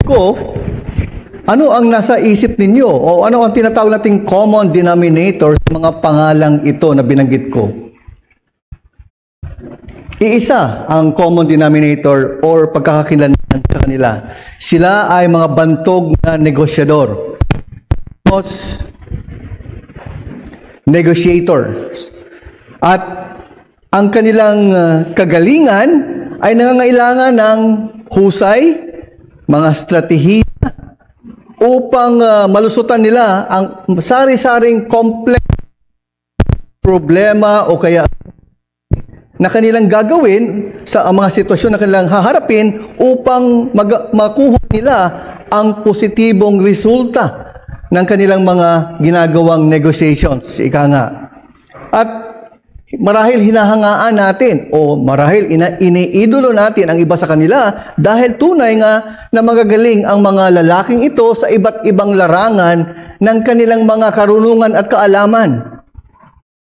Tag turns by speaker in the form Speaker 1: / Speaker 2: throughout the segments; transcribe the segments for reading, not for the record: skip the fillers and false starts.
Speaker 1: ko, ano ang nasa isip ninyo? O ano ang tinatawag nating common denominator sa mga pangalang ito na binanggit ko? Iisa ang common denominator or pagkakakilanlan sa kanila. Sila ay mga bantog na negosyador. Negotiators. At ang kanilang kagalingan ay nangangailangan ng husay, mga strategiya, upang malusutan nila ang sari-saring complex problema o kaya na kanilang gagawin sa mga sitwasyon na kanilang haharapin upang makuha nila ang positibong resulta ng kanilang mga ginagawang negotiations. Ika nga. At marahil hinahangaan natin o marahil iniidolo natin ang iba sa kanila dahil tunay nga na magagaling ang mga lalaking ito sa iba't ibang larangan ng kanilang mga karunungan at kaalaman.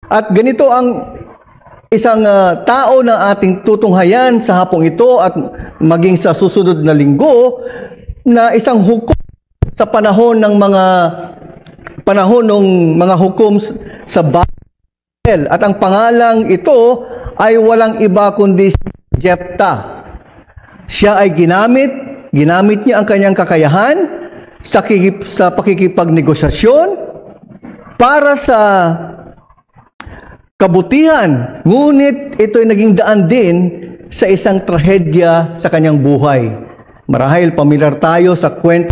Speaker 1: At ganito ang isang tao na ating tutunghayan sa hapong ito at maging sa susunod na linggo na isang hukom sa panahon ng mga hukom sa at ang pangalang ito ay walang iba kundi si Jephthah. Siya ay ginamit niya ang kanyang kakayahan sa pakikipagnegosasyon para sa kabutihan. Ngunit ito ay naging daan din sa isang trahedya sa kanyang buhay. Marahil pamilyar tayo sa kwento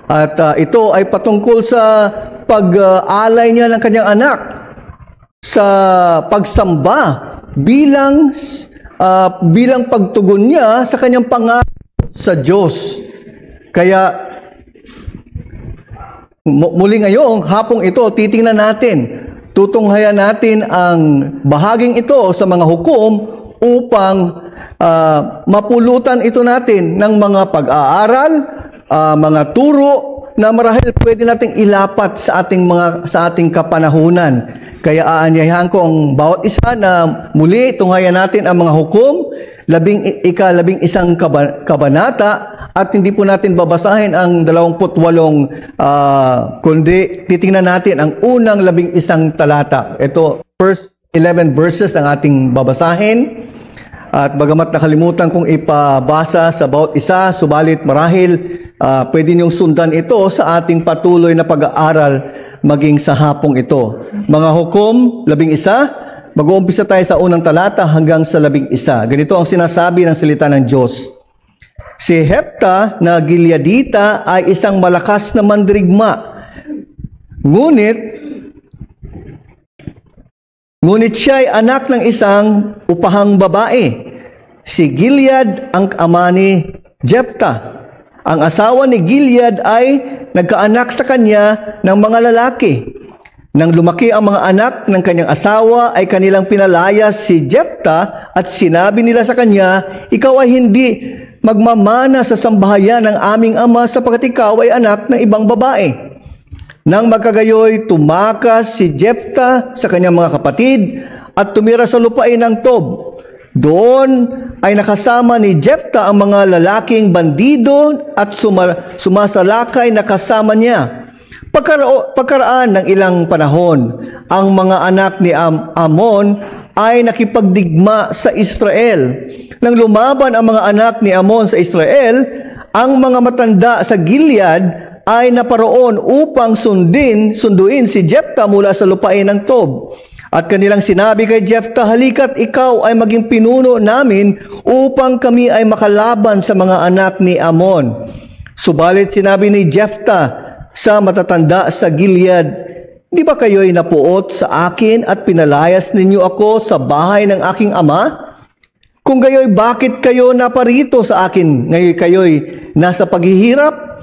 Speaker 1: at ito ay patungkol sa pag-alay niya ng kanyang anak sa pagsamba bilang pagtugon niya sa kanyang pangako sa Diyos. Kaya muli ngayong hapong ito, titingnan natin, tutunghayan natin ang bahaging ito sa mga hukom upang mapulutan ito natin ng mga pag-aaral, mga turo na marahil pwede nating ilapat sa ating kapanahunan. Kaya aanyayahan ko ang bawat isa na muli tunghayan natin ang mga hukom, 11 kabanata, at hindi po natin babasahin ang 28, kundi titingnan natin ang unang 11 talata. Ito, first 11 verses ang ating babasahin. At bagamat nakalimutan kong ipabasa sa bawat isa, subalit marahil pwede niyong sundan ito sa ating patuloy na pag-aaral maging sa hapong ito. Mga hukom, 11, mag-uumpisa tayo sa unang talata hanggang sa 11. Ganito ang sinasabi ng salita ng Diyos. Si Jephthah na Gileadita ay isang malakas na mandirigma. Ngunit siya ay anak ng isang upahang babae. Si Gilead ang ama ni Jephthah. Ang asawa ni Gilead ay nagkaanak sa kanya ng mga lalaki. Nang lumaki ang mga anak ng kanyang asawa, ay kanilang pinalayas si Jephthah at sinabi nila sa kanya, "Ikaw ay hindi magmamana sa sambahayan ng aming ama sapagkat ikaw ay anak ng ibang babae." Nang magkagayoy, tumakas si Jephthah sa kanyang mga kapatid at tumira sa lupain ng Tob. Doon ay nakasama ni Jephthah ang mga lalaking bandido at sumasalakay na kasama niya. Pagkaraan ng ilang panahon, ang mga anak ni Amon ay nakipagdigma sa Israel. Nang lumaban ang mga anak ni Amon sa Israel, ang mga matanda sa Gilead ay naparoon upang sunduin si Jephthah mula sa lupain ng Tob. At kanilang sinabi kay Jephthah, "Halika't ikaw ay maging pinuno namin upang kami ay makalaban sa mga anak ni Amon." Subalit sinabi ni Jephthah sa matatanda sa Gilead, "Di ba kayo'y napuot sa akin at pinalayas ninyo ako sa bahay ng aking ama? Kung gayo'y bakit kayo naparito sa akin? Ngayon kayo'y nasa paghihirap?"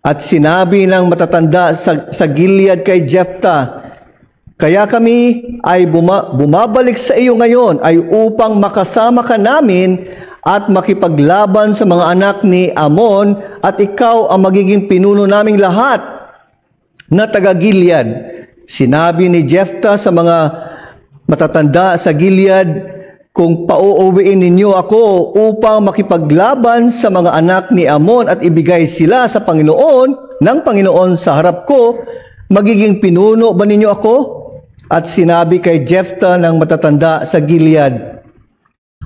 Speaker 1: At sinabi ng matatanda sa Gilead kay Jephthah, "Kaya kami ay bumabalik sa iyo ngayon ay upang makasama ka namin at makipaglaban sa mga anak ni Amon at ikaw ang magiging pinuno naming lahat na taga-Gilead." Sinabi ni Jephthah sa mga matatanda sa Gilead, kung pauuwiin ninyo ako upang makipaglaban sa mga anak ni Amon at ibigay sila sa Panginoon, ng Panginoon sa harap ko, magiging pinuno ba ninyo ako? At sinabi kay Jephthah ng matatanda sa Gilead,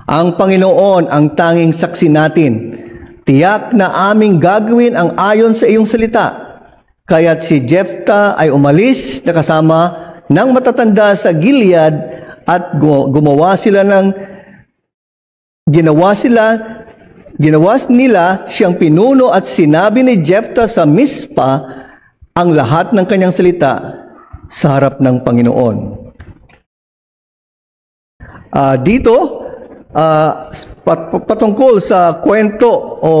Speaker 1: ang Panginoon ang tanging saksi natin. Tiyak na aming gagawin ang ayon sa iyong salita. Kaya't si Jephthah ay umalis na kasama ng matatanda sa Gilead at ginawa nila siyang pinuno at sinabi ni Jephthah sa Mizpah ang lahat ng kanyang salita sa harap ng Panginoon. Patungkol sa kwento o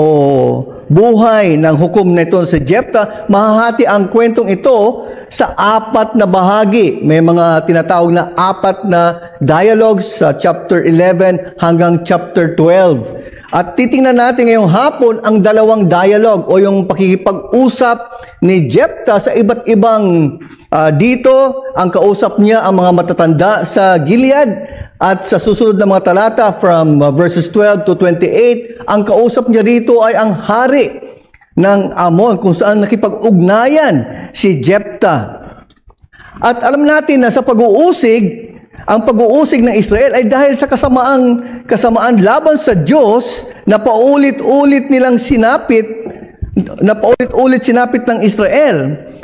Speaker 1: buhay ng hukom na ito sa Jephthah, mahahati ang kwentong ito sa 4 na bahagi. May mga tinatawag na 4 na dialogues sa chapter 11 hanggang chapter 12. At titingnan natin ngayong hapon ang 2 dialogue o yung pakikipag-usap ni Jephthah sa iba't ibang dito, ang kausap niya ang mga matatanda sa Gilead at sa susunod na mga talata from verses 12 to 28, ang kausap niya dito ay ang hari ng Amon kung saan nakipag-ugnayan si Jephthah. At alam natin na sa pag-uusig, ang pag-uusig ng Israel ay dahil sa kasamaan laban sa Diyos na paulit-ulit sinapit ng Israel.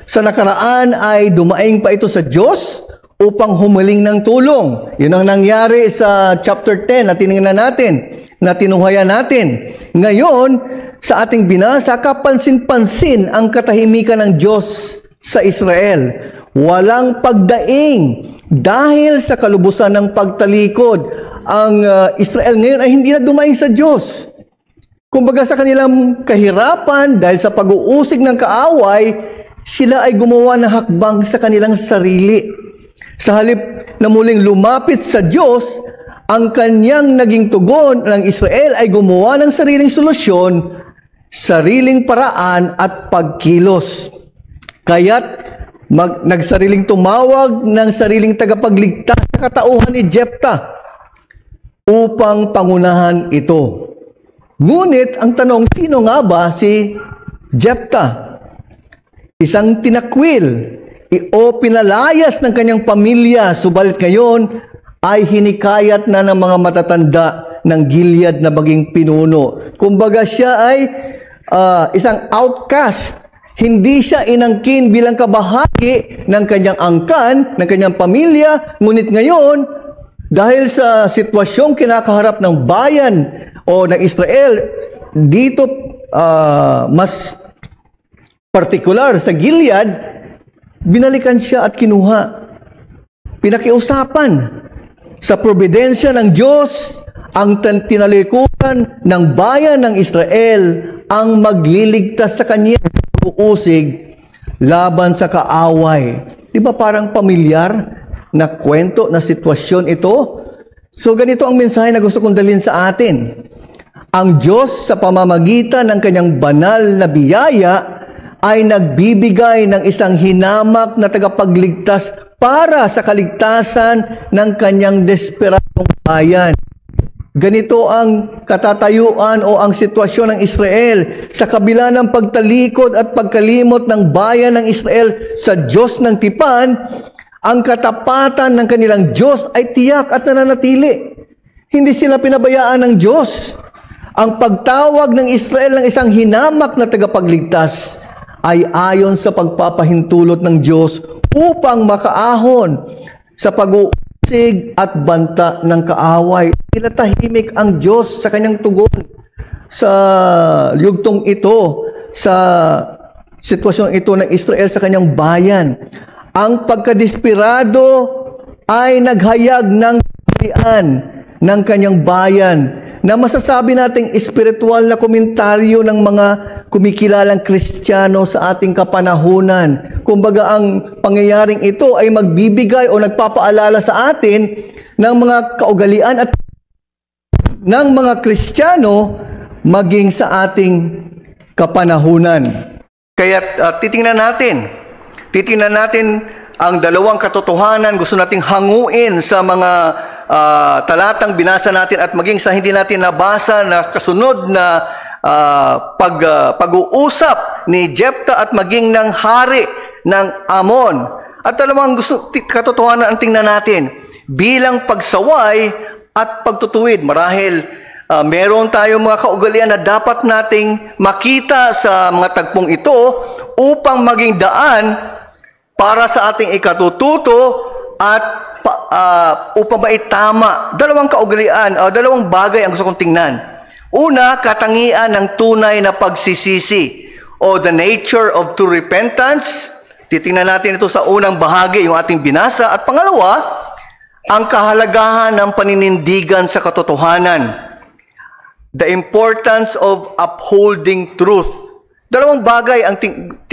Speaker 1: Sa nakaraan ay dumaing pa ito sa Diyos upang humiling ng tulong. Yun ang nangyari sa chapter 10 na tinignan natin, na tinuhayan natin. Ngayon, sa ating binasa, kapansin-pansin ang katahimikan ng Diyos sa Israel. Walang pagdaing dahil sa kalubusan ng pagtalikod. Ang Israel ngayon ay hindi na dumaing sa Diyos. Kumbaga sa kanilang kahirapan, dahil sa pag-uusig ng kaaway, sila ay gumawa ng hakbang sa kanilang sarili. Sa halip na muling lumapit sa Diyos, ang kanyang naging tugon ng Israel ay gumawa ng sariling solusyon, sariling paraan at pagkilos. Kaya't nagsariling tumawag ng sariling tagapagligtas sa katauhan ni Jephthah upang pangunahan ito. Ngunit ang tanong, sino nga ba si Jephthah? Isang tinakwil o pinalayas ng kanyang pamilya, subalit ngayon ay hinikayat na ng mga matatanda ng Gilead na maging pinuno. Kumbaga siya ay isang outcast. Hindi siya inangkin bilang kabahagi ng kanyang angkan, ng kanyang pamilya. Ngunit ngayon, dahil sa sitwasyong kinakaharap ng bayan o ng Israel, dito mas partikular sa Gilead, binalikan siya at kinuha. Pinakiusapan sa probidensya ng Diyos, ang tinalikuran ng bayan ng Israel ang magliligtas sa kanya uusig laban sa kaaway. Di ba parang pamilyar na kwento, na sitwasyon ito? So ganito ang mensahe na gusto kong dalhin sa atin. Ang Diyos sa pamamagitan ng kanyang banal na biyaya ay nagbibigay ng isang hinamak na tagapagligtas para sa kaligtasan ng kanyang desperadong bayan. Ganito ang katatayuan o ang sitwasyon ng Israel sa kabila ng pagtalikod at pagkalimot ng bayan ng Israel sa Diyos ng tipan. Ang katapatan ng kanilang Diyos ay tiyak at nananatili. Hindi sila pinabayaan ng Diyos. Ang pagtawag ng Israel ng isang hinamak na tagapagligtas ay ayon sa pagpapahintulot ng Diyos upang makaahon sa pag-uusig at banta ng kaaway. Tinatahimik ang Diyos sa kanyang tugon sa yugtong ito, sa sitwasyon ito ng Israel sa kanyang bayan. Ang pagkadesperado ay naghayag ng kaharian ng kanyang bayan na masasabi nating espiritual na komentaryo ng mga kumikilalang Kristiyano sa ating kapanahunan. Kumbaga ang pangyayaring ito ay magbibigay o nagpapaalala sa atin ng mga kaugalian at ng mga Kristiyano maging sa ating kapanahunan. Kaya titingnan natin ang dalawang katotohanan. Gusto nating hanguin sa mga talatang binasa natin at maging sa hindi natin nabasa na kasunod na pag-uusap ni Jephthah at maging ng hari ng Amon. At dalawang katotohanan ang tingnan natin bilang pagsaway at pagtutuwid. Marahil meron tayong mga kaugalian na dapat nating makita sa mga tagpong ito upang maging daan para sa ating ikatututo at upang maitama. Dalawang kaugalian, dalawang bagay ang gusto kong tingnan. Una, katangian ng tunay na pagsisisi o the nature of true repentance. Titingnan natin ito sa unang bahagi, yung ating binasa. At pangalawa, ang kahalagahan ng paninindigan sa katotohanan. The importance of upholding truth. Dalawang bagay ang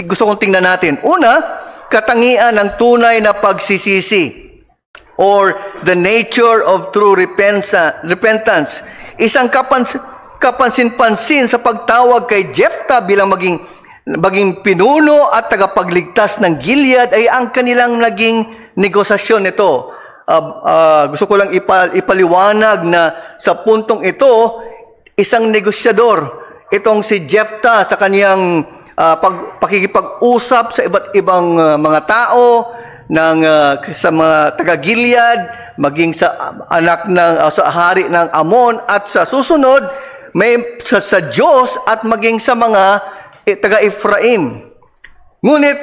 Speaker 1: gusto kong tingnan natin. Una, katangian ng tunay na pagsisisi or the nature of true repentance. Isang kapansin-pansin sa pagtawag kay Jephthah bilang maging pinuno at tagapagligtas ng Gilead ay ang kanilang naging negosasyon nito. Gusto ko lang ipaliwanag na sa puntong ito, isang negosyador itong si Jephthah sa kaniyang pakikipag-usap sa iba't ibang mga tao, sa mga taga-Gilead, maging sa anak ng sa hari ng Amon at sa susunod may sa Diyos at maging sa mga taga-Ephraim. Ngunit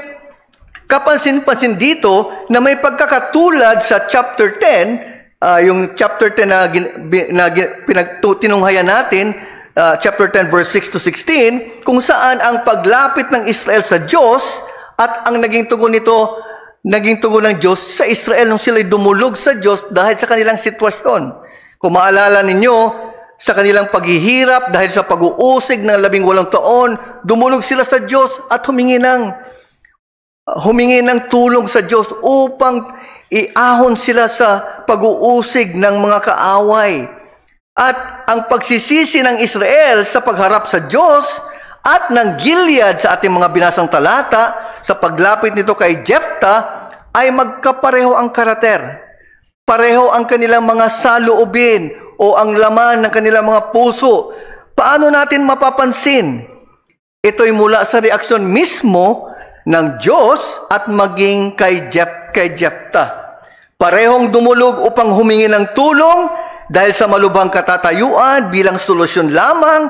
Speaker 1: kapansin-pansin dito na may pagkakatulad sa chapter 10, yung chapter 10 na tinunghayan natin, chapter 10 verse 6 to 16, kung saan ang paglapit ng Israel sa Diyos at ang naging tugon ng Diyos sa Israel nung sila'y dumulog sa Diyos dahil sa kanilang sitwasyon. Kung maalala ninyo, sa kanilang paghihirap dahil sa pag-uusig ng 18 taon, dumulog sila sa Diyos at humingi ng tulong sa Diyos upang iahon sila sa pag-uusig ng mga kaaway. At ang pagsisisi ng Israel sa pagharap sa Diyos at ng Gilead sa ating mga binasang talata, sa paglapit nito kay Jephthah, ay magkapareho ang karakter. Pareho ang kanilang mga saloobin o ang laman ng kanilang mga puso. Paano natin mapapansin? Ito'y mula sa reaksyon mismo ng Diyos at maging kay Jephthah. Parehong dumulog upang humingi ng tulong dahil sa malubhang katatayuan bilang solusyon lamang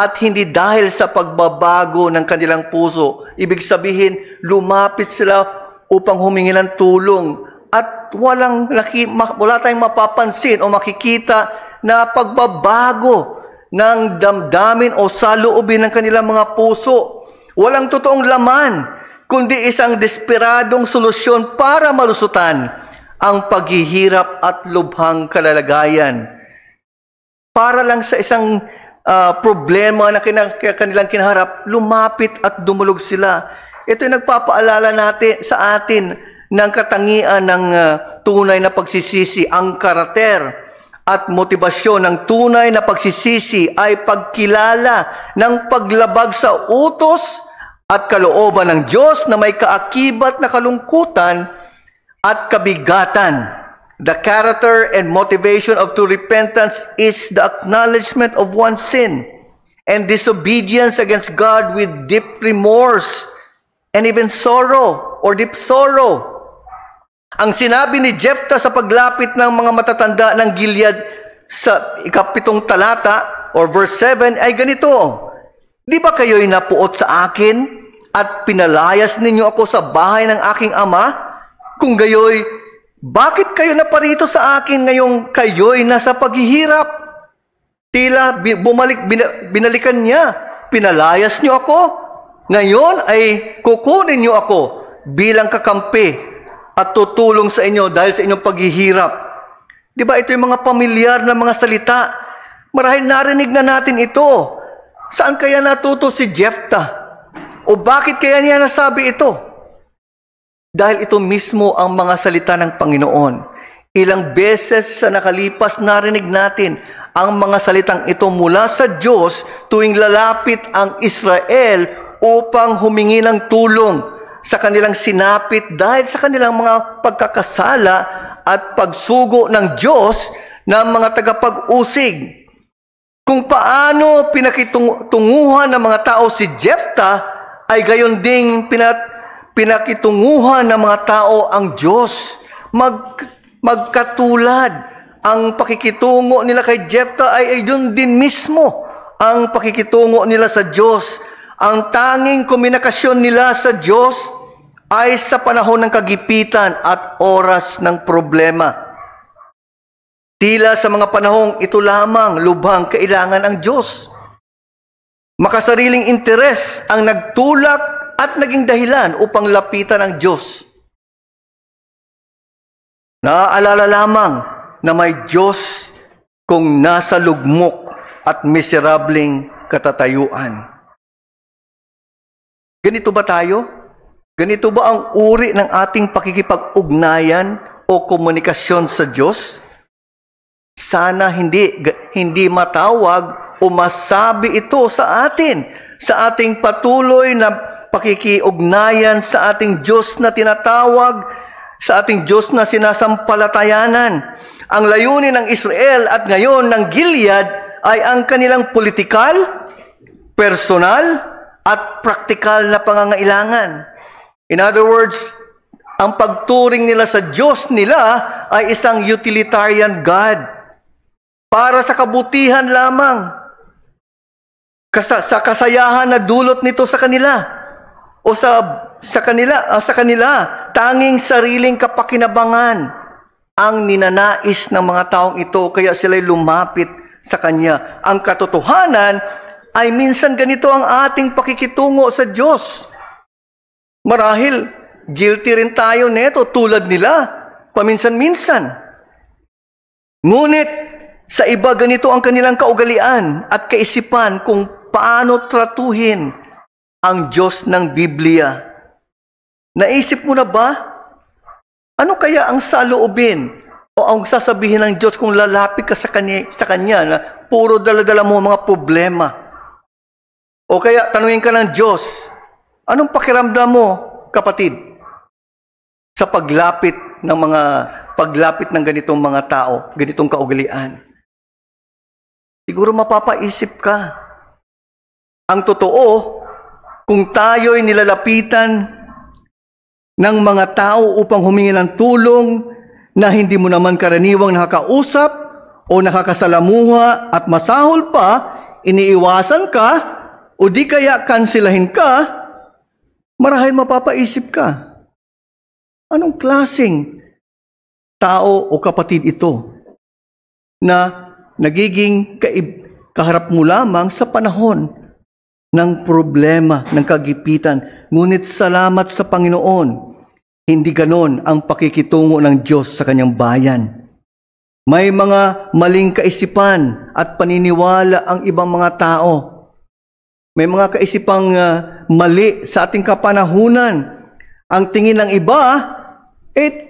Speaker 1: at hindi dahil sa pagbabago ng kanilang puso. Ibig sabihin, lumapit sila upang humingi ng tulong at wala tayong mapapansin o makikita na pagbabago ng damdamin o saloobin ng kanilang mga puso. Walang totoong laman, kundi isang desperadong solusyon para malusutan ang paghihirap at lubhang kalalagayan. Para lang sa isang problema na kanilang kinaharap, lumapit at dumulog sila. Ito'y nagpapaalala sa atin ng katangian ng tunay na pagsisisi. Ang karakter at motibasyon ng tunay na pagsisisi ay pagkilala ng paglabag sa utos at kalooban ng Diyos na may kaakibat na kalungkutan at kabigatan. The character and motivation of true repentance is the acknowledgement of one's sin and disobedience against God with deep remorse and even sorrow or deep sorrow. Ang sinabi ni Jephthah sa paglapit ng mga matatanda ng Gilead sa 7 talata or verse 7 ay ganito, "Di ba kayo'y napuot sa akin at pinalayas ninyo ako sa bahay ng aking ama? Kung gayoy, bakit kayo naparito sa akin ngayong kayo'y nasa paghihirap?" Tila binalikan niya, "Pinalayas niyo ako. Ngayon ay kukunin niyo ako bilang kakampi at tutulong sa inyo dahil sa inyong paghihirap." Di ba ito yung mga pamilyar na mga salita? Marahil narinig na natin ito. Saan kaya natuto si Jephthah? O bakit kaya niya nasabi ito? Dahil ito mismo ang mga salita ng Panginoon. Ilang beses sa nakalipas narinig natin ang mga salitang ito mula sa Diyos tuwing lalapit ang Israel upang humingi ng tulong sa kanilang sinapit dahil sa kanilang mga pagkakasala at pagsugo ng Diyos ng mga tagapag-usig. Kung paano pinakitunguhan ng mga tao si Jephthah, ay gayon ding pinakitunguhan ng mga tao ang Diyos. Magkatulad, ang pakikitungo nila kay Jephthah ay yun din mismo ang pakikitungo nila sa Diyos. Ang tanging komunikasyon nila sa Diyos ay sa panahon ng kagipitan at oras ng problema. Tila sa mga panahong ito lamang lubhang kailangan ang Diyos. Makasariling interes ang nagtulak at naging dahilan upang lapitan ang Diyos. Naaalala lamang na may Diyos kung nasa lugmok at miserableng katatayuan. Ganito ba tayo? Ganito ba ang uri ng ating pakikipag-ugnayan o komunikasyon sa Diyos? Sana hindi matawag o masabi ito sa atin, sa ating patuloy na pakikiugnayan sa ating Diyos na tinatawag, sa ating Diyos na sinasampalatayanan. Ang layunin ng Israel at ngayon ng Gilead ay ang kanilang politikal, personal, at praktikal na pangangailangan. In other words, ang pagturing nila sa Diyos nila ay isang utilitarian God. Para sa kabutihan lamang. Sa kasayahan na dulot nito sa kanila. O sa kanila, tanging sariling kapakinabangan ang ninanais ng mga taong ito, kaya sila'y lumapit sa Kanya. Ang katotohanan ay minsan ganito ang ating pakikitungo sa Diyos. Marahil, guilty rin tayo neto tulad nila, paminsan-minsan. Ngunit, sa iba ganito ang kanilang kaugalian at kaisipan kung paano tratuhin ang Diyos ng Biblia. Naisip mo na ba? Ano kaya ang saloobin o ang sasabihin ng Diyos kung lalapit ka sa Kanya na puro dala-dala mo mga problema? O kaya tanungin ka ng Diyos, anong pakiramdam mo, kapatid, sa paglapit ng ganitong mga tao, ganitong kaugalian? Siguro mapapaisip ka. Ang totoo, kung tayo'y nilalapitan ng mga tao upang humingi ng tulong na hindi mo naman karaniwang nakakausap o nakakasalamuha at masahol pa, iniiwasan ka o di kaya kansilahin ka, marahil mapapaisip ka. Anong klaseng tao o kapatid ito na nagiging kaharap mo lamang sa panahon ng problema, ng kagipitan. Ngunit salamat sa Panginoon, hindi ganon ang pakikitungo ng Diyos sa Kanyang bayan. May mga maling kaisipan at paniniwala ang ibang mga tao. May mga kaisipang mali sa ating kapanahunan. Ang tingin ng iba,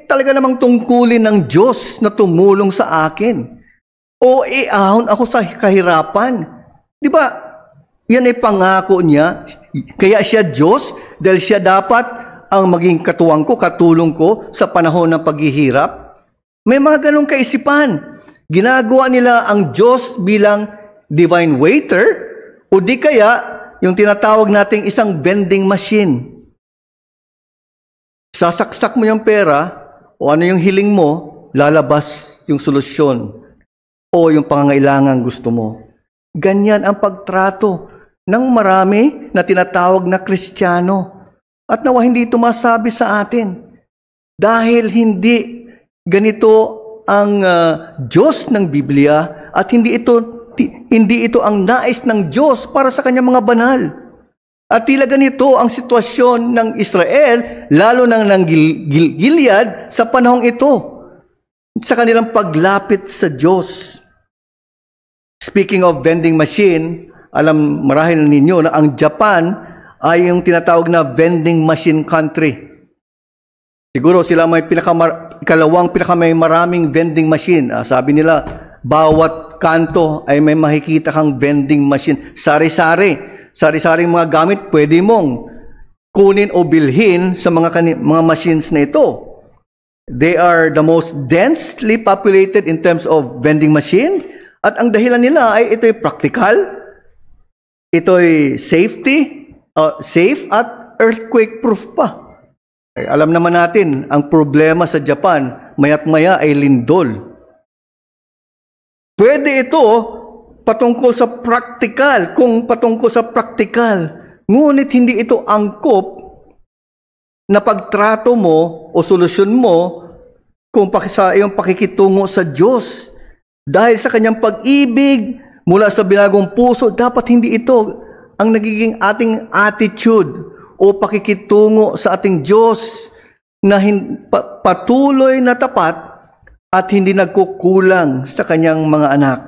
Speaker 1: talaga namang tungkulin ng Diyos na tumulong sa akin. O iahon ako sa kahirapan. Di ba? Yan ay pangako niya. Kaya siya Diyos dahil siya dapat ang maging katuwang ko, katulong ko sa panahon ng paghihirap. May mga ganong kaisipan. Ginagawa nila ang Diyos bilang divine waiter o di kaya yung tinatawag nating isang vending machine. Sasaksak mo yung pera o ano yung hiling mo, lalabas yung solusyon o yung pangangailangan gusto mo. Ganyan ang pagtrato ng marami na tinatawag na Kristiyano. At nawa hindi ito masabi sa atin. Dahil hindi ganito ang Diyos ng Biblia at hindi ito ang nais ng Diyos para sa kanyang mga banal. At tila ganito ang sitwasyon ng Israel, lalo ng Gilead sa panahong ito, sa kanilang paglapit sa Diyos. Speaking of vending machine, alam marahil ninyo na ang Japan ay yung tinatawag na vending machine country. Siguro sila may may maraming vending machine. Sabi nila, bawat kanto ay may makikita kang vending machine. Sari-saring mga gamit pwede mong kunin o bilhin sa mga machines na ito. They are the most densely populated in terms of vending machine. At ang dahilan nila ay ito'y practical, ito'y safe at earthquake-proof pa. Ay, alam naman natin, ang problema sa Japan, maya't-maya ay lindol. Pwede ito patungkol sa practical, ngunit hindi ito angkop na pagtrato mo o solusyon mo kung sa iyong pakikitungo sa Diyos. Dahil sa kanyang pag-ibig mula sa binagong puso, dapat hindi ito ang nagiging ating attitude o pakikitungo sa ating Diyos na patuloy na tapat at hindi nagkukulang sa kanyang mga anak.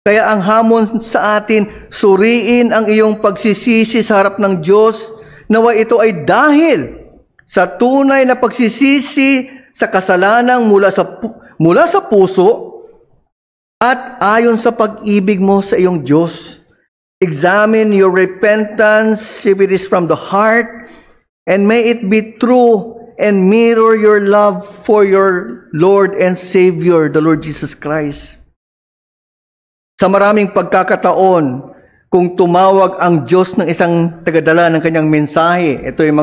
Speaker 1: Kaya ang hamon sa atin, suriin ang iyong pagsisisi sa harap ng Diyos, nawa ito ay dahil sa tunay na pagsisisi sa kasalanang mula sa puso at ayon sa pag-ibig mo sa iyong Diyos. Examine your repentance if it is from the heart, and may it be true and mirror your love for your Lord and Savior, the Lord Jesus Christ. Sa maraming pagkakataon, kung tumawag ang Diyos ng isang tagadala ng kanyang mensahe, ito yung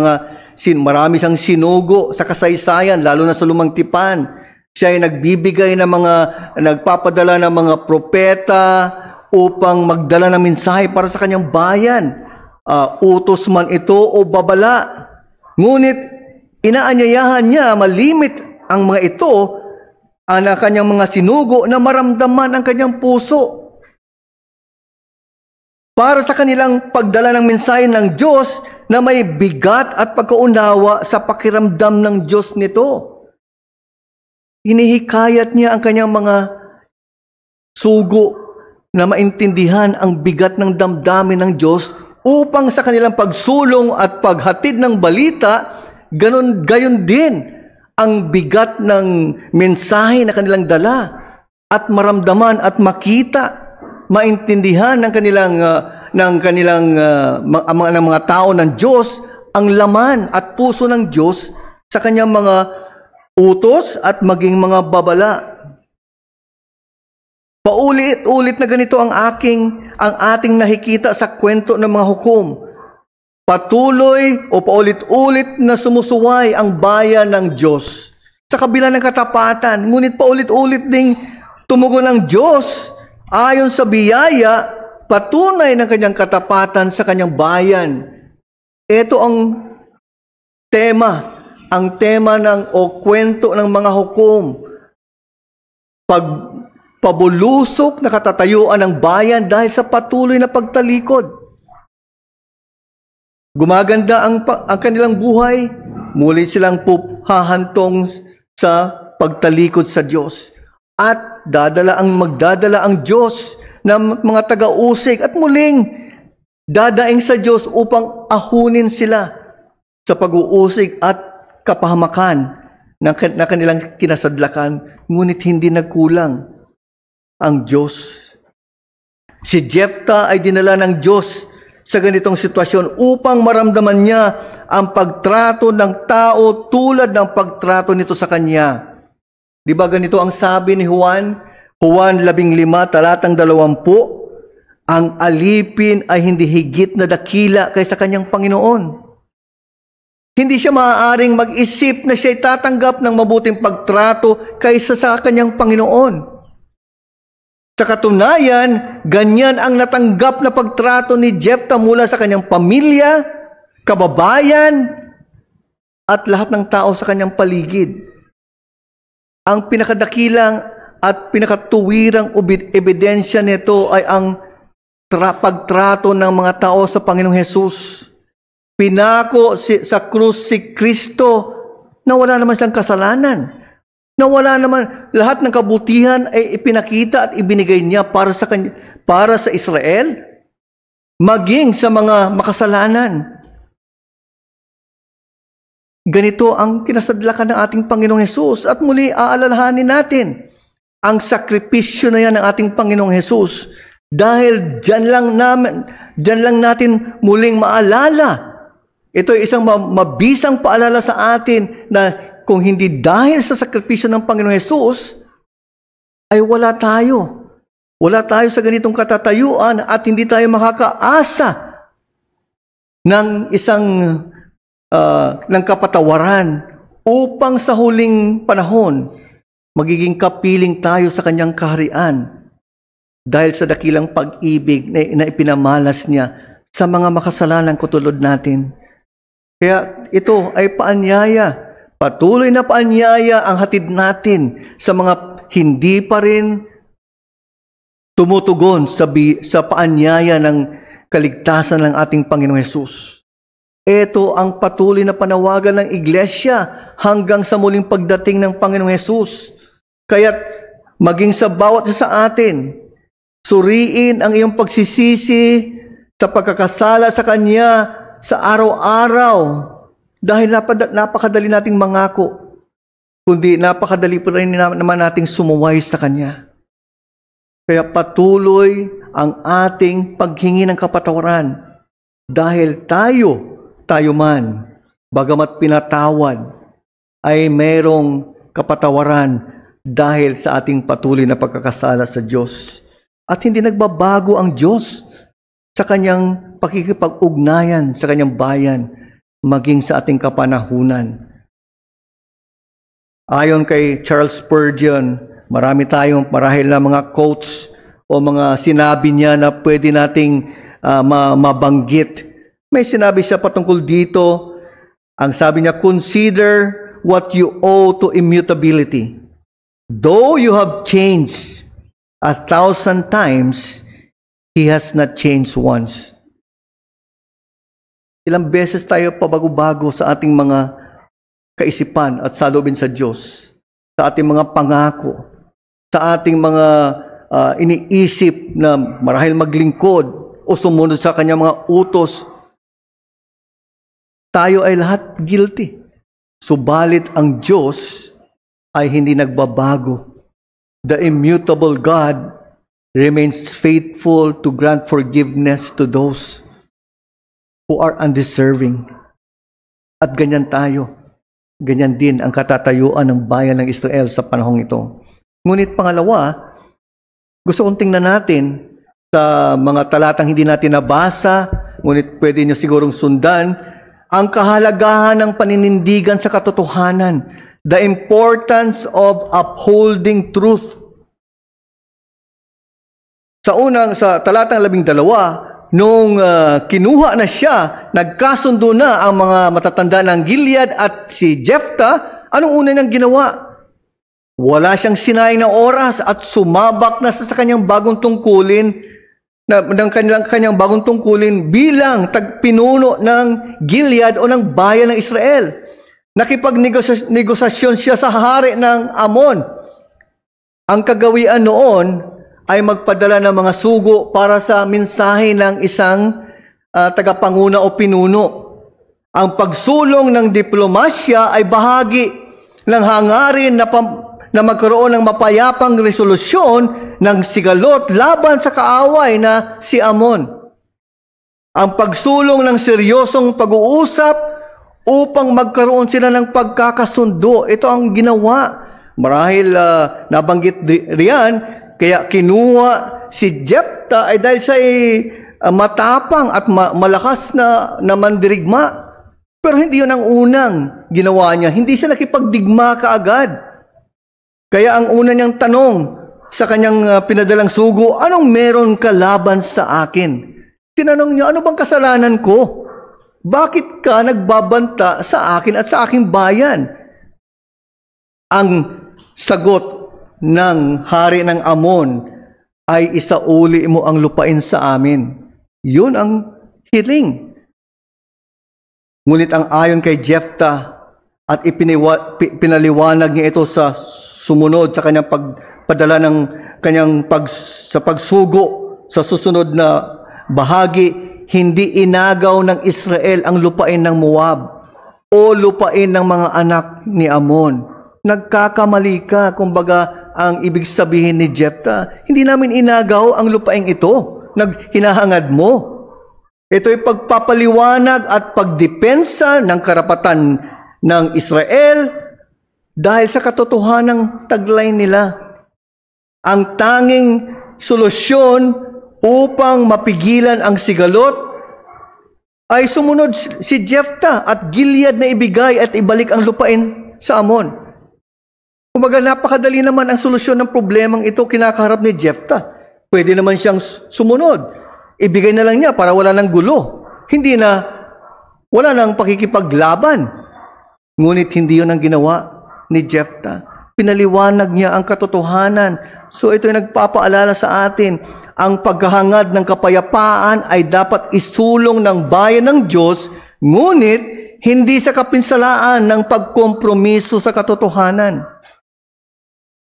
Speaker 1: marami siyang sinugo sa kasaysayan, lalo na sa Lumang Tipan. Siya ay nagpapadala ng mga propeta upang magdala ng mensahe para sa kanyang bayan. Utos man ito o babala. Ngunit, inaanyayahan niya malimit ang mga ito, ang kanyang mga sinugo na maramdaman ang kanyang puso. Para sa kanilang pagdala ng mensahe ng Diyos na may bigat at pagkaunawa sa pakiramdam ng Diyos nito. Hinihikayat niya ang kanyang mga sugo na maintindihan ang bigat ng damdamin ng Diyos upang sa kanilang pagsulong at paghatid ng balita, gayon din ang bigat ng mensahe na kanilang dala at maramdaman at makita, maintindihan ng mga tao ng Diyos ang laman at puso ng Diyos sa kanyang mga utos at maging mga babala. Paulit-ulit na ganito ang ating nakikita sa kwento ng mga hukom. Patuloy o paulit-ulit na sumusuway ang bayan ng Diyos sa kabila ng katapatan. Ngunit paulit-ulit ding tumugon ng Diyos ayon sa biyaya, patunay ng kanyang katapatan sa kanyang bayan. Ito ang tema kwento ng mga hukom. Pabulusok na katatayuan ng bayan dahil sa patuloy na pagtalikod. Gumaganda ang kanilang buhay, muli silang hahantong sa pagtalikod sa Diyos. At magdadala ang Diyos ng mga taga-usig at muling dadaing sa Diyos upang ahunin sila sa pag-uusig at kapahamakan na kanilang kinasadlakan. Ngunit hindi nagkulang ang Diyos. Si Jephthah ay dinala ng Diyos sa ganitong sitwasyon upang maramdaman niya ang pagtrato ng tao tulad ng pagtrato nito sa kanya. Di ba ganito ang sabi ni Juan? Juan 15, talatang 20, ang alipin ay hindi higit na dakila kaysa kanyang Panginoon. Hindi siya maaaring mag-isip na siya'y tatanggap ng mabuting pagtrato kaysa sa kanyang Panginoon. Sa katunayan, ganyan ang natanggap na pagtrato ni Jephthah mula sa kanyang pamilya, kababayan, at lahat ng tao sa kanyang paligid. Ang pinakadakilang at pinakatuwirang ebidensya nito ay ang pagtrato ng mga tao sa Panginoong Hesus. Pinako sa krus si Kristo na wala naman siyang kasalanan. Na wala naman, lahat ng kabutihan ay ipinakita at ibinigay niya para sa Israel, maging sa mga makasalanan. Ganito ang kinasadlakan ng ating Panginoong Hesus. At muli, aalalahanin natin ang sakripisyo na yan ng ating Panginoong Hesus. Dahil dyan lang natin muling maalala. Ito ay isang mabisang paalala sa atin na kung hindi dahil sa sakripisyo ng Panginoong Hesus, ay wala tayo. Wala tayo sa ganitong katatayuan at hindi tayo makakaasa ng ng kapatawaran upang sa huling panahon magiging kapiling tayo sa kanyang kaharian dahil sa dakilang pag-ibig na ipinamalas niya sa mga makasalanang katulad natin. Kaya ito ay paanyaya, patuloy na paanyaya ang hatid natin sa mga hindi pa rin tumutugon sa paanyaya ng kaligtasan ng ating Panginoong Hesus. Ito ang patuloy na panawagan ng Iglesia hanggang sa muling pagdating ng Panginoong Hesus. Kaya't maging sa bawat isa sa atin, suriin ang iyong pagsisisi sa pagkakasala sa Kanya sa araw-araw dahil napakadali nating mangako, kundi napakadali pa rin naman nating sumuway sa Kanya. Kaya patuloy ang ating paghingi ng kapatawaran dahil tayo man, bagamat pinatawad, ay mayroong kapatawaran dahil sa ating patuloy na pagkakasala sa Diyos. At hindi nagbabago ang Diyos sa Kanyang pakikipag-ugnayan sa Kanyang bayan, maging sa ating kapanahunan. Ayon kay Charles Spurgeon, marami tayong marahil na mga quotes o mga sinabi niya na pwede nating mabanggit. May sinabi siya patungkol dito. Ang sabi niya, consider what you owe to immutability. Though you have changed 1,000 times, He has not changed once. Ilang beses tayo pabago-bago sa ating mga kaisipan at saloobin sa Diyos, sa ating mga pangako, sa ating mga iniisip na marahil maglingkod o sumunod sa Kanyang mga utos. Tayo ay lahat guilty. Subalit ang Diyos ay hindi nagbabago. The immutable God remains faithful to grant forgiveness to those who are undeserving. At ganyan tayo. Ganyan din ang katatayuan ng bayan ng Israel sa panahong ito. Ngunit pangalawa, gusto kong tingnan natin sa mga talatang hindi natin nabasa, ngunit pwede nyo sigurong sundan, ang kahalagahan ng paninindigan sa katotohanan, the importance of upholding truth. Sa talatang 12, nung kinuha na siya, nagkasundo na ang mga matatanda ng Gilead at si Jephthah, anong una niyang ginawa? Wala siyang sinayang na oras at sumabak na sa kanyang bagong tungkulin, ng kanyang bagong tungkulin bilang tagpinuno ng Gilead o ng bayan ng Israel. Nakipagnegosasyon siya sa hari ng Amon. Ang kagawian noon ay magpadala ng mga sugo para sa mensahe ng isang tagapanguna o pinuno. Ang pagsulong ng diplomasya ay bahagi ng hangarin na magkaroon ng mapayapang resolusyon ng sigalot laban sa kaaway na si Amon. Ang pagsulong ng seryosong pag-uusap upang magkaroon sila ng pagkakasundo. Ito ang ginawa. Marahil nabanggit riyan, kaya kinuha si Jephthah ay dahil siya matapang at malakas na mandirigma. Pero hindi yun ang unang ginawa niya. Hindi siya nakipagdigma kaagad. Kaya ang una niyang tanong sa kanyang pinadalang sugo, anong meron ka laban sa akin? Tinanong niya, ano bang kasalanan ko? Bakit ka nagbabanta sa akin at sa aking bayan? Ang sagot ng hari ng Amon ay isauli mo ang lupain sa amin. Yun ang hiling. Ngunit ang ayon kay Jephthah at pinaliwanag niya ito sa sumunod sa kanyang pagpadala ng kanyang pagsugo sa susunod na bahagi, hindi inagaw ng Israel ang lupain ng Moab o lupain ng mga anak ni Amon. Nagkakamali ka, kumbaga ang ibig sabihin ni Jephthah, hindi namin inagaw ang lupain ito. Hinahangad mo. Ito'y pagpapaliwanag at pagdepensa ng karapatan ng Israel dahil sa katotohanang taglay nila. Ang tanging solusyon upang mapigilan ang sigalot ay sumunod si Jephthah at Gilead na ibigay at ibalik ang lupain sa Amon. Kumbaga, napakadali naman ang solusyon ng problemang ito kinakaharap ni Jephthah. Pwede naman siyang sumunod. Ibigay na lang niya para wala ng gulo. Wala nang pakikipaglaban. Ngunit hindi yun ang ginawa ni Jephthah. Pinaliwanag niya ang katotohanan. So ito ay nagpapaalala sa atin, ang paghahangad ng kapayapaan ay dapat isulong ng bayan ng Diyos, ngunit hindi sa kapinsalaan ng pagkompromiso sa katotohanan.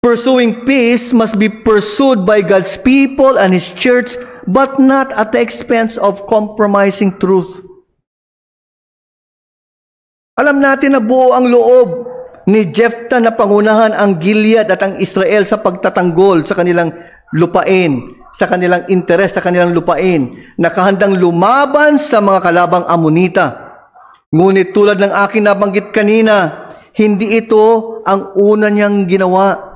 Speaker 1: Pursuing peace must be pursued by God's people and His church, but not at the expense of compromising truth. Alam natin na buo ang loob ni Jephthah na pangunahan ang Gilead at ang Israel sa pagtatanggol sa kanilang lupain, sa kanilang interes, sa kanilang lupain, nakahandang lumaban sa mga kalabang Amonita. Ngunit tulad ng aking nabanggit kanina, hindi ito ang una niyang ginawa.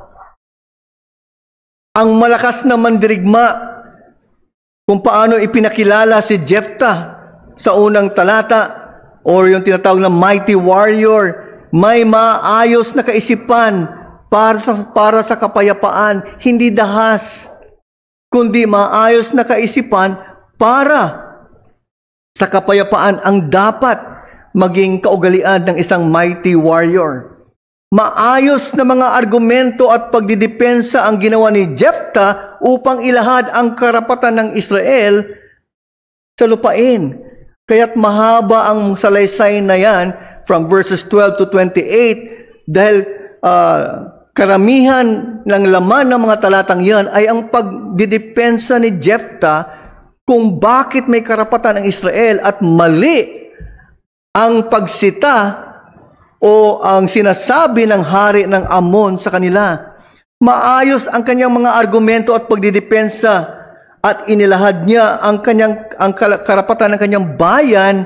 Speaker 1: Ang malakas na mandirigma kung paano ipinakilala si Jephthah sa unang talata, or yung tinatawag na mighty warrior, may maayos na kaisipan para sa kapayapaan, hindi dahas, kundi maayos na kaisipan para sa kapayapaan ang dapat maging kaugalian ng isang mighty warrior. Maayos na mga argumento at pagdidepensa ang ginawa ni Jephthah upang ilahad ang karapatan ng Israel sa lupain. Kaya't mahaba ang salaysay na yan from verses 12 to 28 dahil karamihan ng laman ng mga talatang yan ay ang pagdidepensa ni Jephthah kung bakit may karapatan ang Israel at mali ang pagsita o ang sinasabi ng hari ng Amon sa kanila. Maayos ang kanyang mga argumento at pagdidepensa at inilahad niya ang karapatan ng kanyang bayan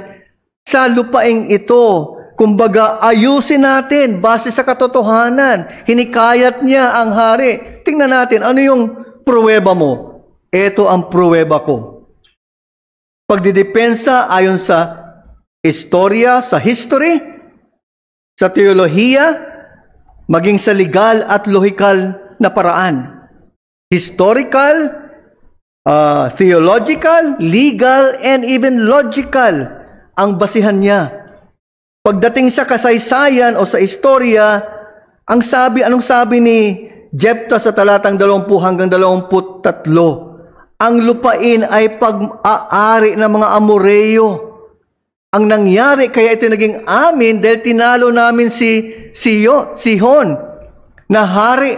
Speaker 1: sa lupaing ito. Kumbaga, ayusin natin base sa katotohanan. Hinikayat niya ang hari. Tingnan natin, ano yung pruweba mo? Ito ang pruweba ko. Pagdidepensa ayon sa istorya, sa history, sa teolohiya, maging sa legal at lohikal na paraan. Historical, theological, legal, and even logical ang basihan niya. Pagdating sa kasaysayan o sa istorya, anong sabi ni Jephthah sa talatang 20 hanggang 23? Ang lupain ay pag-aari ng mga Amoreo. Ang nangyari, kaya ito naging amin dahil tinalo namin si Sihon na hari.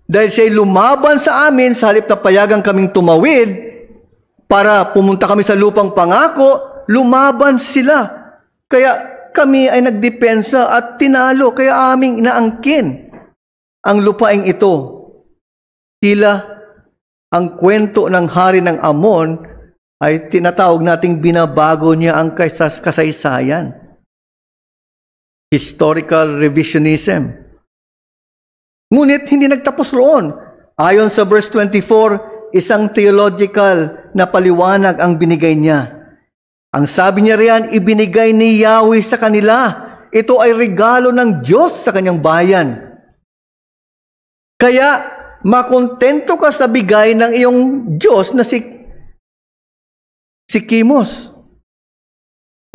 Speaker 1: Dahil siya'y lumaban sa amin, sa halip na payagang kaming tumawid para pumunta kami sa lupang pangako, lumaban sila. Kaya kami ay nagdepensa at tinalo, kaya aming inaangkin ang lupaing ito. Tila ang kwento ng hari ng Amon ay tinatawag nating binabago niya ang kasaysayan. Historical revisionism. Ngunit hindi nagtapos roon. Ayon sa verse 24, isang theological na paliwanag ang binigay niya. Ang sabi niya riyan, ibinigay ni Yahweh sa kanila. Ito ay regalo ng Diyos sa kanyang bayan. Kaya, makontento ka sa bigay ng iyong Diyos na si Kimos.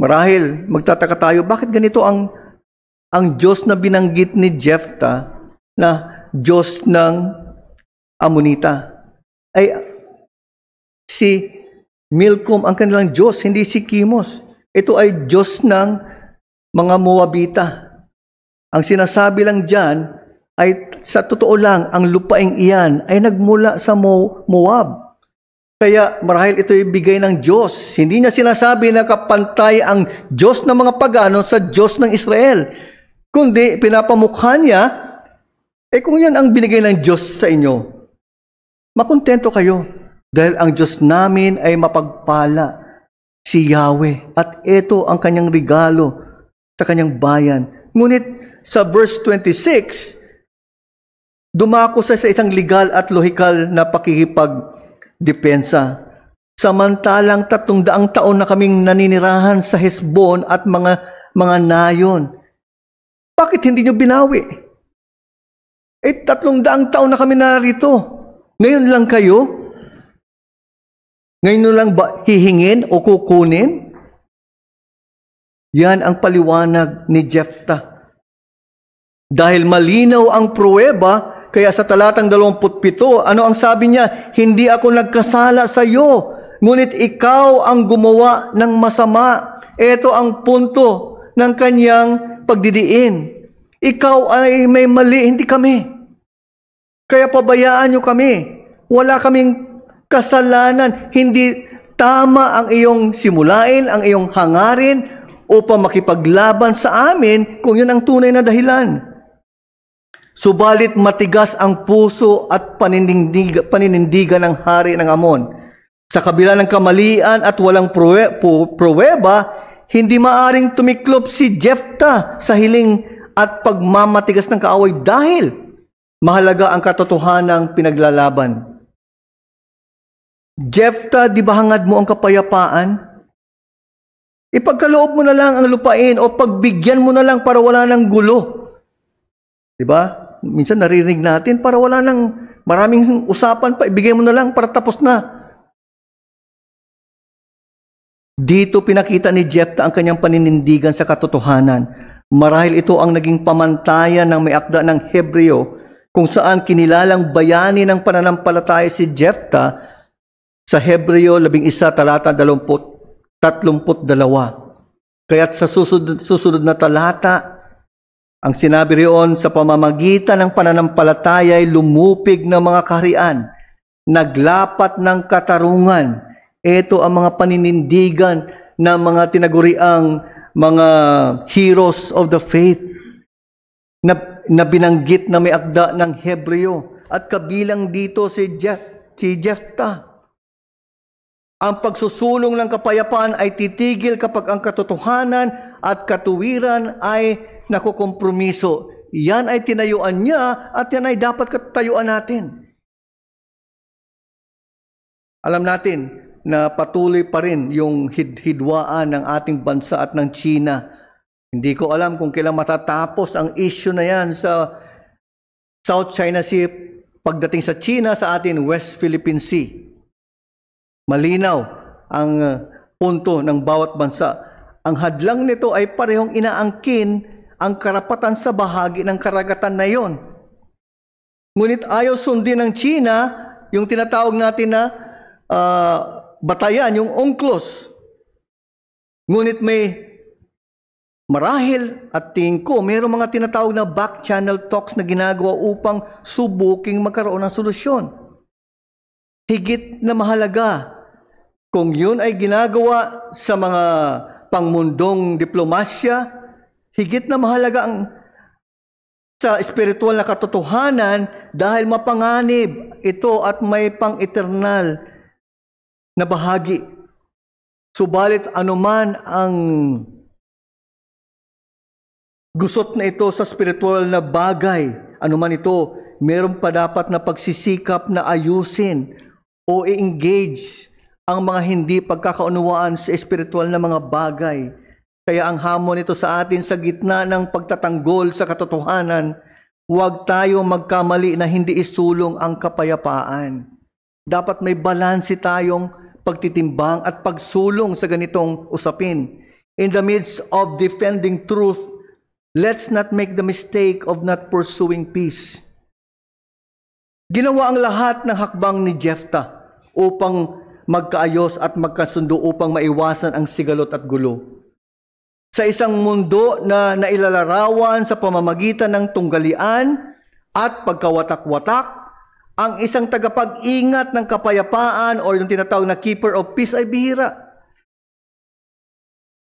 Speaker 1: Marahil, magtataka tayo, bakit ganito ang Diyos na binanggit ni Jephthah na Diyos ng Amonita? Ay, si Milcom ang kanilang Diyos, hindi si Kimos. Ito ay Diyos ng mga Moabita. Ang sinasabi lang dyan ay sa totoo lang, ang lupaing iyan ay nagmula sa Moab. Kaya marahil ito ay bigay ng Diyos. Hindi niya sinasabi na kapantay ang Diyos ng mga pagano sa Diyos ng Israel. Kundi pinapamukha niya, kung yan ang binigay ng Diyos sa inyo, makontento kayo. Dahil ang Diyos namin ay mapagpala, si Yahweh. At ito ang kanyang regalo sa kanyang bayan. Ngunit sa verse 26, dumako sa isang legal at lohikal na pakikipagdepensa. Samantalang 300 taon na kaming naninirahan sa Hesbon at mga nayon. Bakit hindi nyo binawi? 300 taon na kami narito. Ngayon lang kayo? Ngayon lang ba hihingin o kukunin? Yan ang paliwanag ni Jephthah. Dahil malinaw ang pruweba, kaya sa talatang 27, ano ang sabi niya? Hindi ako nagkasala sa iyo, ngunit ikaw ang gumawa ng masama. Ito ang punto ng kanyang pagdidiin. Ikaw ay may mali, hindi kami. Kaya pabayaan niyo kami. Wala kaming kasalanan. Hindi tama ang iyong simulain, ang iyong hangarin upang makipaglaban sa amin kung yun ang tunay na dahilan. Subalit matigas ang puso at paninindigan ng hari ng Amon. Sa kabila ng kamalian at walang pruweba, hindi maaring tumiklop si Jephthah sa hiling at pagmamatigas ng kaaway dahil mahalaga ang katotohanang pinaglalaban. Jephthah, di ba hangad mo ang kapayapaan? Ipagkaloob mo na lang ang lupain o pagbigyan mo na lang para wala ng gulo. Di ba? Minsan naririnig natin para wala ng maraming usapan pa, ibigay mo na lang para tapos na. Dito pinakita ni Jephthah ang kanyang paninindigan sa katotohanan. Marahil ito ang naging pamantayan ng may akda ng Hebreo kung saan kinilalang bayani ng pananampalataya si Jephthah sa Hebreo 11 talata 32. Kaya't sa susunod na talata, ang sinabi riyon sa pamamagitan ng pananampalataya ay lumupig ng mga kaharian, naglapat ng katarungan. Ito ang mga paninindigan ng mga tinaguriang mga heroes of the faith na binanggit na may akda ng Hebreo at kabilang dito si Jephthah. Ang pagsusulong ng kapayapaan ay titigil kapag ang katotohanan at katuwiran ay nakukompromiso. Yan ay tinayuan niya at yan ay dapat katayuan natin. Alam natin na patuloy pa rin yung hidwaan ng ating bansa at ng China. Hindi ko alam kung kailan matatapos ang issue na yan sa South China Sea pagdating sa China, sa atin West Philippine Sea. Malinaw ang punto ng bawat bansa. Ang hadlang nito ay parehong inaangkin ang karapatan sa bahagi ng karagatan na iyon. Ngunit ayaw sundin ng China yung tinatawag natin na batayan, yung UNCLOS. Ngunit may marahil at tingin ko, mayroong mga tinatawag na back channel talks na ginagawa upang subuking magkaroon ng solusyon. Higit na mahalaga, kung yun ay ginagawa sa mga pangmundong diplomasya, higit na mahalaga ang sa espiritual na katotohanan dahil mapanganib ito at may pang-eternal na bahagi. Subalit anuman ang gusot na ito sa spiritual na bagay, anuman ito, meron pa dapat na pagsisikap na ayusin o i-engage ang mga hindi pagkakaunawaan sa espiritual na mga bagay. Kaya ang hamon nito sa atin sa gitna ng pagtatanggol sa katotohanan, huwag tayo magkamali na hindi isulong ang kapayapaan. Dapat may balanse tayong pagtitimbang at pagsulong sa ganitong usapin. In the midst of defending truth, let's not make the mistake of not pursuing peace. Ginawa ang lahat ng hakbang ni Jephthah upang magkaayos at magkasundo upang maiwasan ang sigalot at gulo. Sa isang mundo na nailalarawan sa pamamagitan ng tunggalian at pagkawatak-watak, ang isang tagapag-ingat ng kapayapaan o yung tinatawag na keeper of peace ay bihira.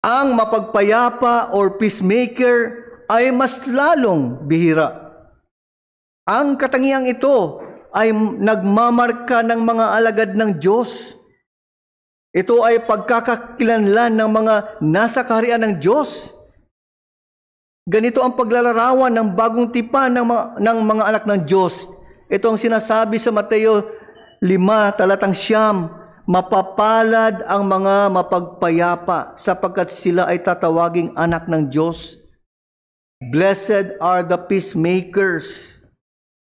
Speaker 1: Ang mapagpayapa or peacemaker ay mas lalong bihira. Ang katangiang ito ay nagmamarka ng mga alagad ng Diyos. Ito ay pagkakakilanlan ng mga nasa kaharian ng Diyos. Ganito ang paglalarawan ng bagong tipan ng mga anak ng Diyos. Ito ang sinasabi sa Mateo 5, talatang 9, mapapalad ang mga mapagpayapa sapagkat sila ay tatawaging anak ng Diyos. Blessed are the peacemakers.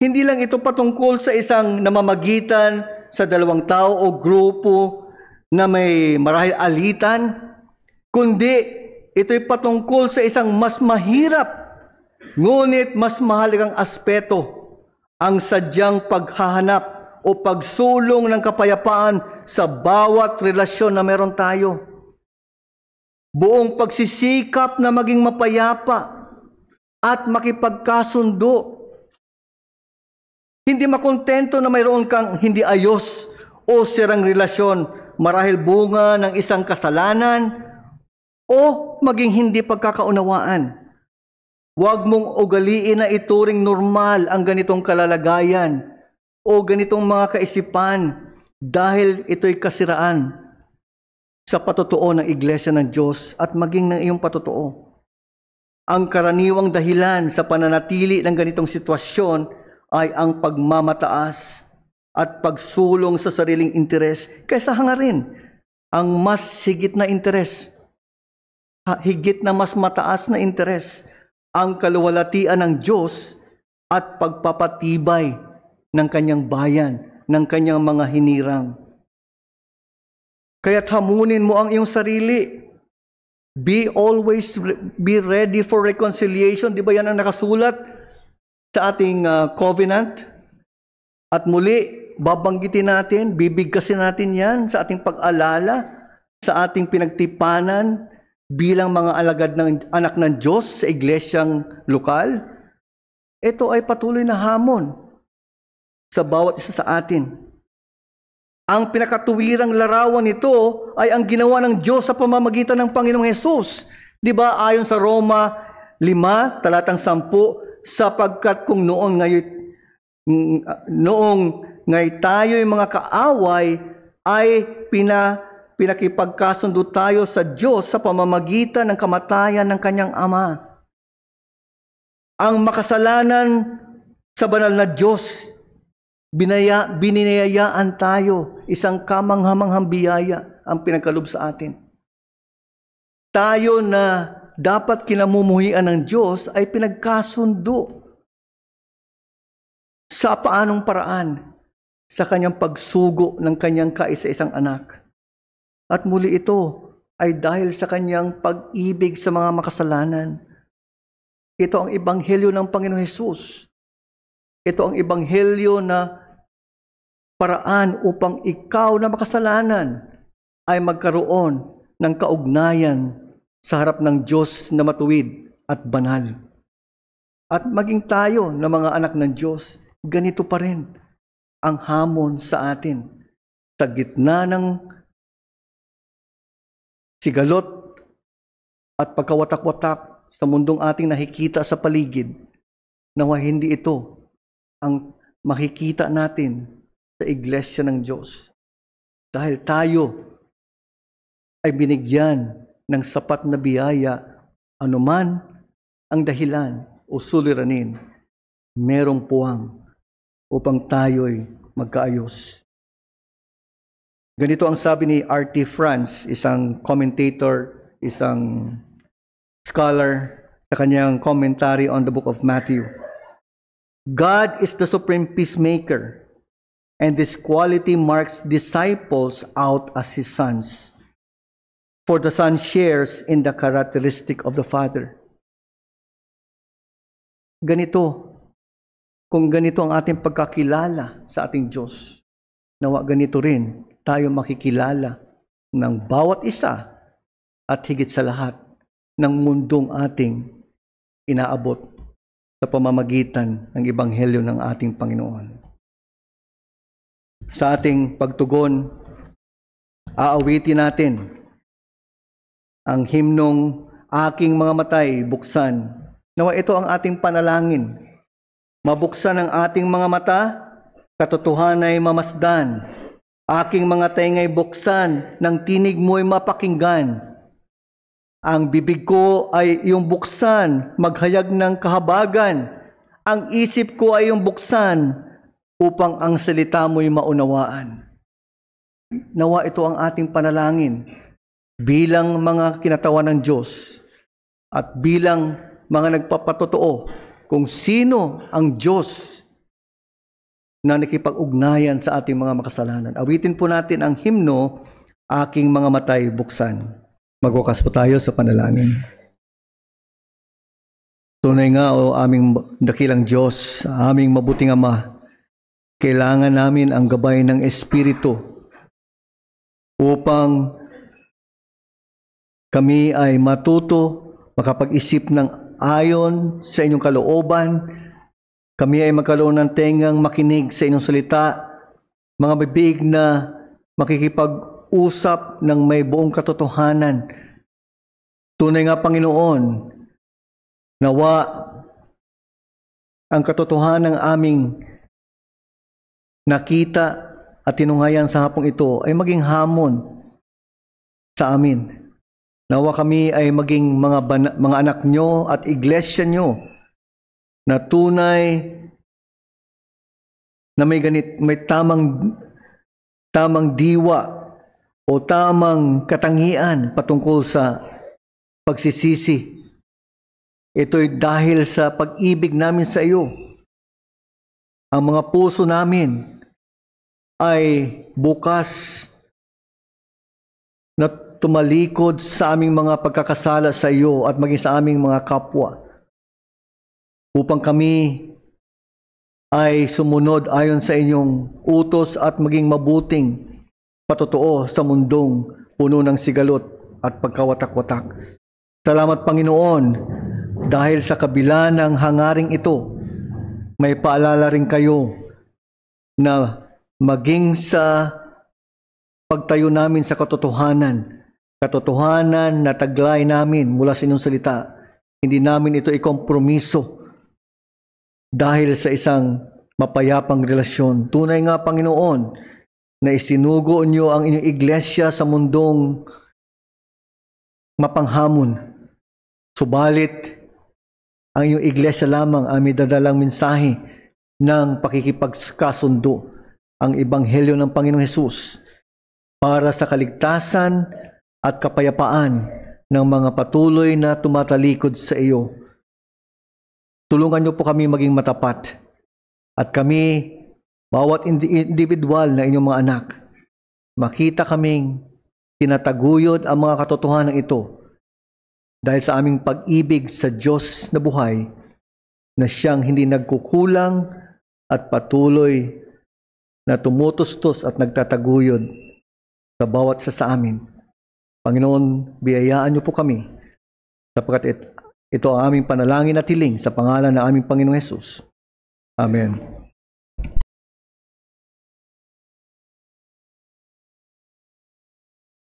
Speaker 1: Hindi lang ito patungkol sa isang namamagitan sa dalawang tao o grupo na may marahil alitan, kundi ito'y patungkol sa isang mas mahirap, ngunit mas mahalagang aspeto, ang sadyang paghahanap o pagsulong ng kapayapaan sa bawat relasyon na meron tayo. Buong pagsisikap na maging mapayapa at makipagkasundo. Hindi makontento na mayroon kang hindi ayos o sirang relasyon, marahil bunga ng isang kasalanan o maging hindi pagkakaunawaan. Huwag mong ugaliin na ituring normal ang ganitong kalalagayan o ganitong mga kaisipan dahil ito'y kasiraan sa patotoo ng Iglesia ng Diyos at maging ng iyong patotoo. Ang karaniwang dahilan sa pananatili ng ganitong sitwasyon ay ang pagmamataas at pagsulong sa sariling interes kaysa hangarin ang mas higit na interes. Higit na mas mataas na interes ang kaluwalhatian ng Diyos at pagpapatibay ng kanyang bayan, ng kanyang mga hinirang. Kaya't hamunin mo ang iyong sarili. Always be ready for reconciliation. Di ba yan ang nakasulat sa ating covenant? At muli, babanggitin natin, bibigkasin natin yan sa ating pag-alala, sa ating pinagtipanan, bilang mga alagad ng anak ng Diyos sa iglesyang lokal. Ito ay patuloy na hamon sa bawat isa sa atin. Ang pinakatuwirang larawan nito ay ang ginawa ng Diyos sa pamamagitan ng Panginoong Hesus. Di ba ayon sa Roma 5, talatang 10, sapagkat kung noong ngay tayo'y mga kaaway ay pinakipagkasundo tayo sa Diyos sa pamamagitan ng kamatayan ng kanyang Ama. Ang makasalanan sa banal na Diyos, bininayayaan tayo, isang kamanghamanghang biyaya ang pinagkalob sa atin. Tayo na dapat kinamumuhian ng Diyos ay pinagkasundo sa paanong paraan sa kanyang pagsugo ng kanyang kaisa-isang anak. At muli ito ay dahil sa kanyang pag-ibig sa mga makasalanan. Ito ang ebanghelyo ng Panginoong Hesus. Ito ang ebanghelyo na paraan upang ikaw na makasalanan ay magkaroon ng kaugnayan sa harap ng Diyos na matuwid at banal. At maging tayo na mga anak ng Diyos, ganito pa rin ang hamon sa atin. Sa gitna ng sigalot at pagkawatak-watak sa mundong ating nakikita sa paligid, nawa hindi ito ang makikita natin sa Iglesia ng Diyos. Dahil tayo ay binigyan ng sapat na biyaya, anuman ang dahilan o suliranin, merong puwang upang tayo'y magkaayos. Ganito ang sabi ni R.T. France, isang commentator, isang scholar, sa kanyang commentary on the book of Matthew. God is the supreme peacemaker, and this quality marks disciples out as His sons. For the Son shares in the characteristic of the Father. Ganito, kung ganito ang ating pagkakilala sa ating Diyos, nawa ganito rin tayo makikilala ng bawat isa at higit sa lahat ng mundong ating inaabot sa pamamagitan ng Ebanghelyo ng ating Panginoon. Sa ating pagtugon, aawitin natin ang himnong Aking Mga Matay Buksan. Nawa ito ang ating panalangin. Mabuksan ang ating mga mata, katotohanay mamasdan. Aking mga taingay buksan, ng tinig mo'y mapakinggan. Ang bibig ko ay iyong buksan, maghayag ng kahabagan. Ang isip ko ay iyong buksan, upang ang salita mo'y maunawaan. Nawa ito ang ating panalangin bilang mga kinatawan ng Diyos at bilang mga nagpapatotoo kung sino ang Diyos na nakipag-ugnayan sa ating mga makasalanan. Awitin po natin ang himno, Aking Mga Matay Buksan. Magwakas po tayo sa panalangin. Tunay nga, o aming dakilang Diyos, aming mabuting Ama, kailangan namin ang gabay ng Espiritu upang kami ay matuto, makapag-isip ng ayon sa inyong kalooban. Kami ay magkaroon ng tengang makinig sa inyong salita, mga bibig na makikipag-usap ng may buong katotohanan. Tunay nga, Panginoon, nawa ang katotohanan ng aming nakita at tinunghayan sa hapong ito ay maging hamon sa amin. Nawa kami ay maging mga anak nyo at iglesia nyo na tunay na may tamang diwa o tamang katangian patungkol sa pagsisisi. Ito'y dahil sa pag-ibig namin sa iyo. Ang mga puso namin ay bukas na tumalikod sa aming mga pagkakasala sa iyo at maging sa aming mga kapwa, upang kami ay sumunod ayon sa inyong utos at maging mabuting patotoo sa mundong puno ng sigalot at pagkawatak-watak. Salamat, Panginoon, dahil sa kabila ng hangaring ito, may paalala rin kayo na maging sa pagtayo namin sa katotohanan na taglay namin mula sa inyong salita. Hindi namin ito ikompromiso dahil sa isang mapayapang relasyon. Tunay nga, Panginoon, na isinugo niyo ang inyong iglesia sa mundong mapanghamon. Subalit, ang iyong iglesia lamang ang may dadalang mensahe ng pakikipagkasundo, ang ebanghelyo ng Panginoong Hesus, para sa kaligtasan at kapayapaan ng mga patuloy na tumatalikod sa iyo. Tulungan niyo po kami maging matapat, at kami, bawat individual na inyong mga anak, makita kaming tinataguyod ang mga katotohanan ito dahil sa aming pag-ibig sa Diyos na buhay, na siyang hindi nagkukulang at patuloy na tumutustos at nagtataguyod sa bawat isa sa amin. Panginoon, biyayaan niyo po kami, sapagkat ito ang aming panalangin at hiling sa pangalan ng aming Panginoong Hesus. Amen.